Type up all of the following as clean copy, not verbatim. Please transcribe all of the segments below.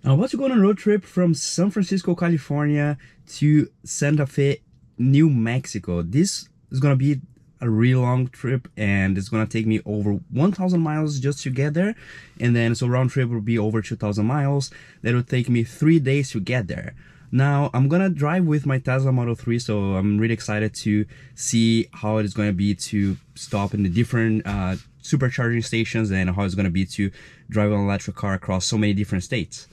I was to go on a road trip from San Francisco, California to Santa Fe, New Mexico. This is gonna be a really long trip and it's gonna take me over 1,000 miles just to get there. And then so round trip will be over 2,000 miles. That will take me 3 days to get there. Now I'm gonna drive with my Tesla Model 3, so I'm really excited to see how it is gonna be to stop in the different supercharging stations and how it's gonna be to drive an electric car across so many different states.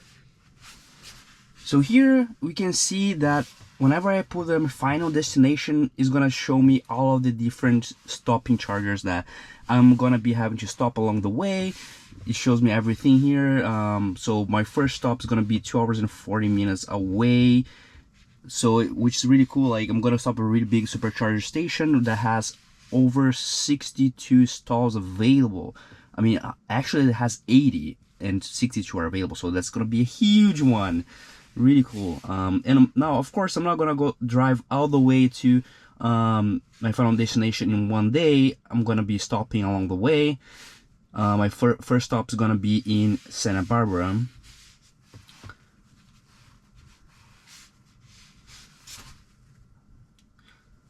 So here we can see that whenever I put the final destination, it's gonna show me all of the different stopping chargers that I'm gonna be having to stop along the way. It shows me everything here. So my first stop is gonna be 2 hours and 40 minutes away. So which is really cool. Like I'm gonna stop at a really big supercharger station that has over 62 stalls available. I mean, actually it has 80 and 62 are available. So that's gonna be a huge one. Really cool. And now of course I'm not gonna go drive all the way to my final destination in one day. I'm gonna be stopping along the way. My first stop is gonna be in Santa Barbara.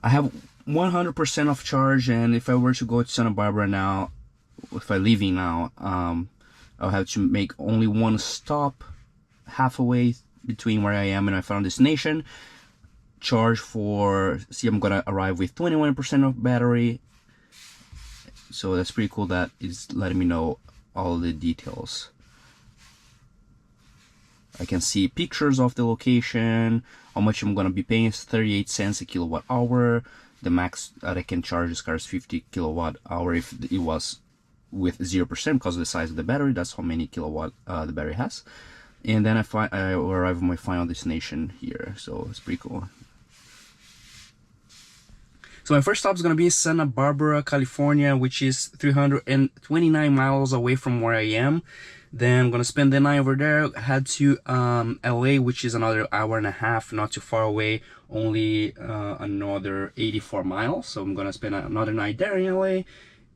I have 100% of charge, and if I were to go to Santa Barbara now, if I'm leaving now, I'll have to make only one stop halfway between where I am and my final destination. Charge for, see, I'm gonna arrive with 21% of battery. So that's pretty cool. That is letting me know all the details. I can see pictures of the location, how much I'm gonna be paying is 38 cents a kilowatt hour. The max that I can charge this car is 50 kilowatt hour if it was with 0% because of the size of the battery. That's how many kilowatt the battery has. And then I arrive at my final destination here, so it's pretty cool. So my first stop is going to be Santa Barbara, California, which is 329 miles away from where I am. Then I'm going to spend the night over there, head to LA, which is another hour and a half, not too far away, only another 84 miles. So I'm going to spend another night there in LA.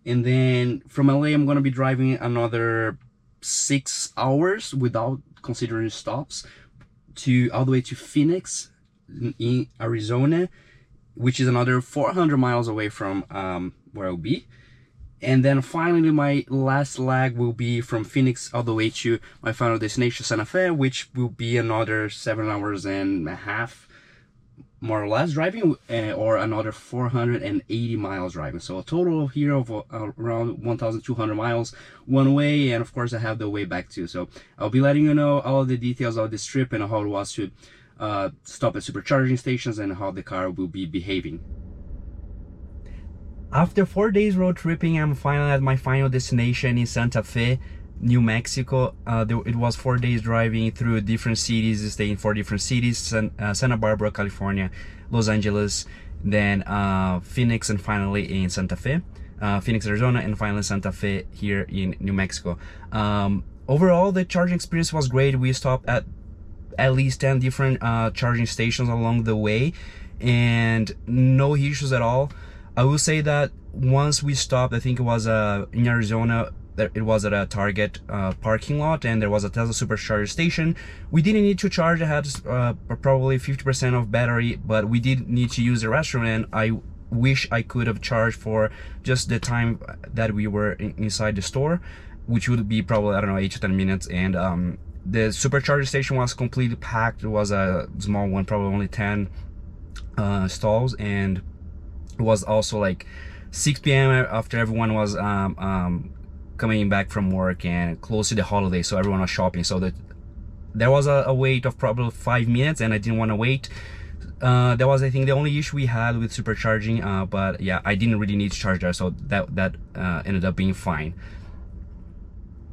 And then from LA, I'm going to be driving another 6 hours without considering stops to all the way to Phoenix in Arizona, which is another 400 miles away from where I'll be. And then finally my last leg will be from Phoenix all the way to my final destination, Santa Fe, which will be another 7 hours and a half more or less driving, or another 480 miles driving. So a total here of around 1,200 miles one way, and of course I have the way back too. So I'll be letting you know all the details of this trip and how it was to stop at supercharging stations and how the car will be behaving. After 4 days road tripping, I'm finally at my final destination in Santa Fe, New Mexico. It was 4 days driving through different cities, staying in 4 different cities: Santa Barbara, California, Los Angeles, then Phoenix, and finally in Santa Fe, Phoenix, Arizona, and finally Santa Fe here in New Mexico. Overall, the charging experience was great. We stopped at least 10 different charging stations along the way and no issues at all. I will say that once we stopped, I think it was in Arizona, it was at a Target parking lot, and there was a Tesla supercharger station. We didn't need to charge. I had probably 50% of battery, but we did need to use the restroom, and I wish I could have charged for just the time that we were inside the store, which would be probably, I don't know, 8 to 10 minutes. And the supercharger station was completely packed. It was a small one, probably only 10 stalls, and it was also like 6 p.m. after everyone was coming back from work and close to the holiday, so everyone was shopping. So that there was a wait of probably 5 minutes, and I didn't want to wait. That was, I think, the only issue we had with supercharging, but yeah, I didn't really need to charge there, so that ended up being fine.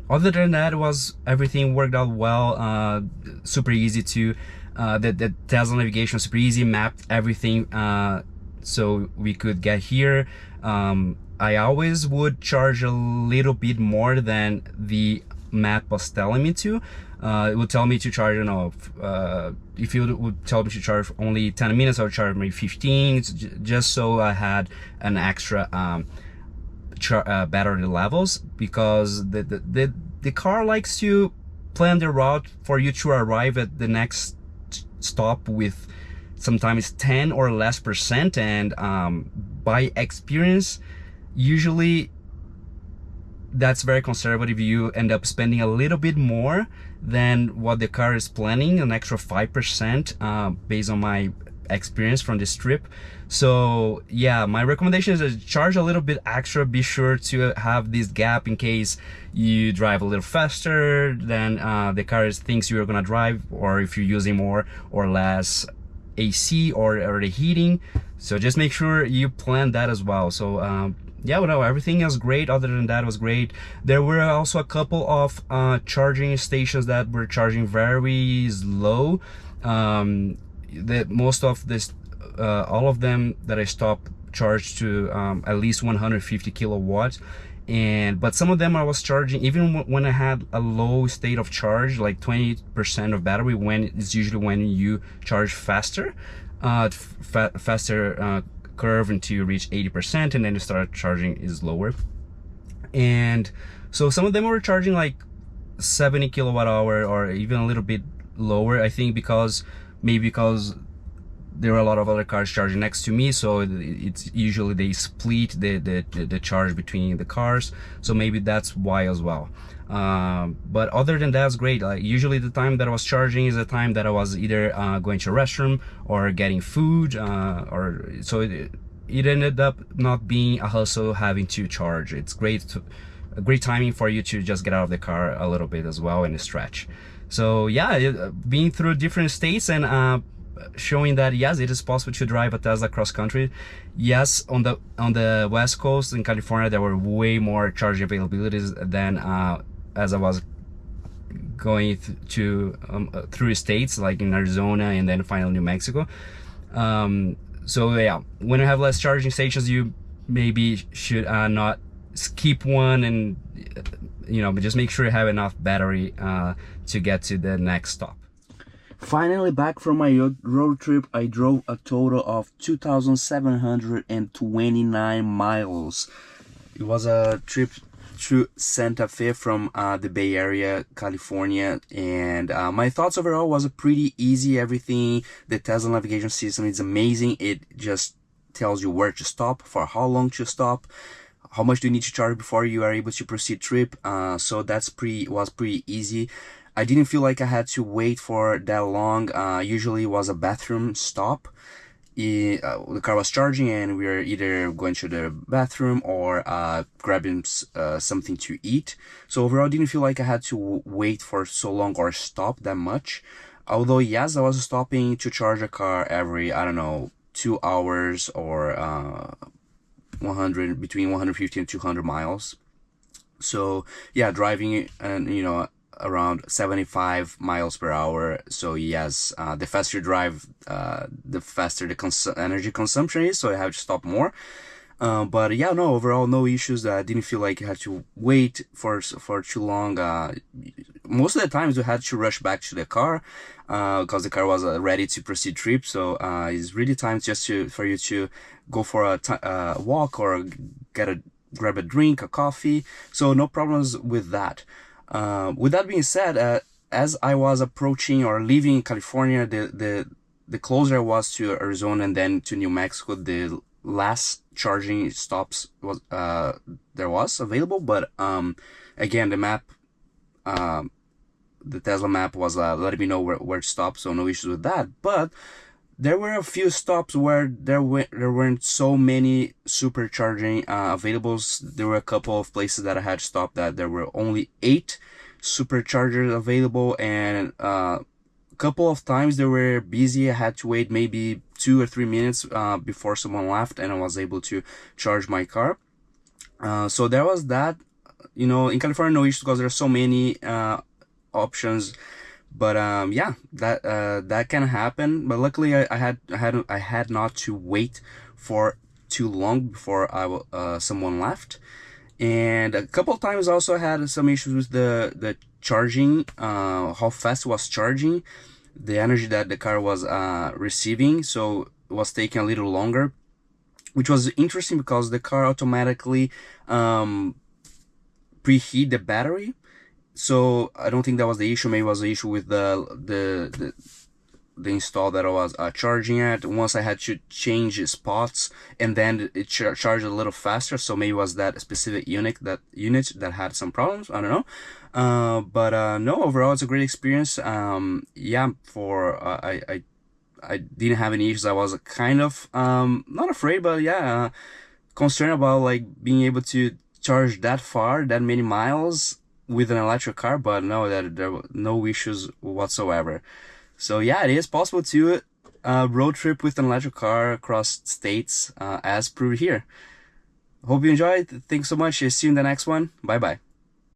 Other than that, everything worked out well. Super easy to the Tesla navigation was super easy, mapped everything so we could get here. I always would charge a little bit more than the map was telling me to. It would tell me to charge, you know, if you would tell me to charge only 10 minutes, I would charge maybe 15, just so I had an extra battery levels, because the car likes to plan the route for you to arrive at the next stop with sometimes 10 or less percent, and by experience, usually that's very conservative. You end up spending a little bit more than what the car is planning, an extra 5%, based on my experience from this trip. So yeah, my recommendation is to charge a little bit extra. Be sure to have this gap in case you drive a little faster than the car thinks you're gonna drive, or if you're using more or less AC or the heating. So just make sure you plan that as well. So yeah, well, no, everything is great. Other than that, it was great. There were also a couple of charging stations that were charging very slow. Most of this, all of them that I stopped charged to at least 150 kilowatts. But some of them I was charging even when I had a low state of charge, like 20% of battery, when it's usually when you charge faster, faster curve until you reach 80%, and then you start charging is lower. And so some of them were charging like 70 kilowatt hour or even a little bit lower, I think, because there were a lot of other cars charging next to me, so it's usually they split the charge between the cars, so maybe that's why as well. But other than that, it's great. Like usually the time that I was charging is the time that I was either going to a restroom or getting food, or so it ended up not being a hustle having to charge. It's great a great timing for you to just get out of the car a little bit as well and stretch. So yeah, being through different states and showing that yes, it is possible to drive a Tesla cross country. Yes, on the West Coast in California there were way more charging availabilities than as I was going through states like in Arizona and then finally New Mexico. So yeah, when you have less charging stations, you maybe should not skip one, and just make sure you have enough battery to get to the next stop. Finally, back from my road trip, I drove a total of 2,729 miles. It was a trip through Santa Fe from the Bay Area, California, and my thoughts overall was a pretty easy. Everything, the Tesla navigation system is amazing. It just tells you where to stop, for how long to stop, how much do you need to charge before you are able to proceed trip. So that's was pretty easy. I didn't feel like I had to wait for that long. Usually it was a bathroom stop. The car was charging and we were either going to the bathroom or grabbing something to eat. So overall, I didn't feel like I had to wait for so long or stop that much. Although yes, I was stopping to charge a car every, I don't know, 2 hours or between 150 and 200 miles. So yeah, driving and around 75 miles per hour. So yes, the faster you drive, the faster the energy consumption is, so I have to stop more. But yeah, no, overall no issues. I didn't feel like I had to wait for too long. Most of the times we had to rush back to the car because the car was ready to proceed trip. So it's really time just for you to go for a walk or grab a drink, a coffee. So no problems with that. With that being said, as I was approaching or leaving California, the closer I was to Arizona and then to New Mexico, the last charging stops was there was available. But again, the map, the Tesla map was letting me know where to stop, so no issues with that. But there were a few stops where there weren't so many supercharging available. There were a couple of places that I had stopped that there were only 8 superchargers available, and a couple of times they were busy. I had to wait maybe 2 or 3 minutes before someone left, and I was able to charge my car. So there was that. In California, no issues because there are so many options. But yeah, that can happen. But luckily, I had not to wait for too long before someone left. And a couple of times also had some issues with the charging, how fast it was charging, the energy that the car was receiving. So it was taking a little longer, which was interesting because the car automatically preheat the battery. So I don't think that was the issue. Maybe it was the issue with the install that I was charging at. Once I had to change spots, and then it charged a little faster. So maybe it was that specific unit that had some problems. I don't know. But no, overall it's a great experience. Yeah, for I didn't have any issues. I was kind of not afraid, but yeah, concerned about like being able to charge that far, that many miles with an electric car. But no, that there were no issues whatsoever. So yeah, it is possible to road trip with an electric car across states as proved here. Hope you enjoyed. Thanks so much. See you in the next one. Bye bye.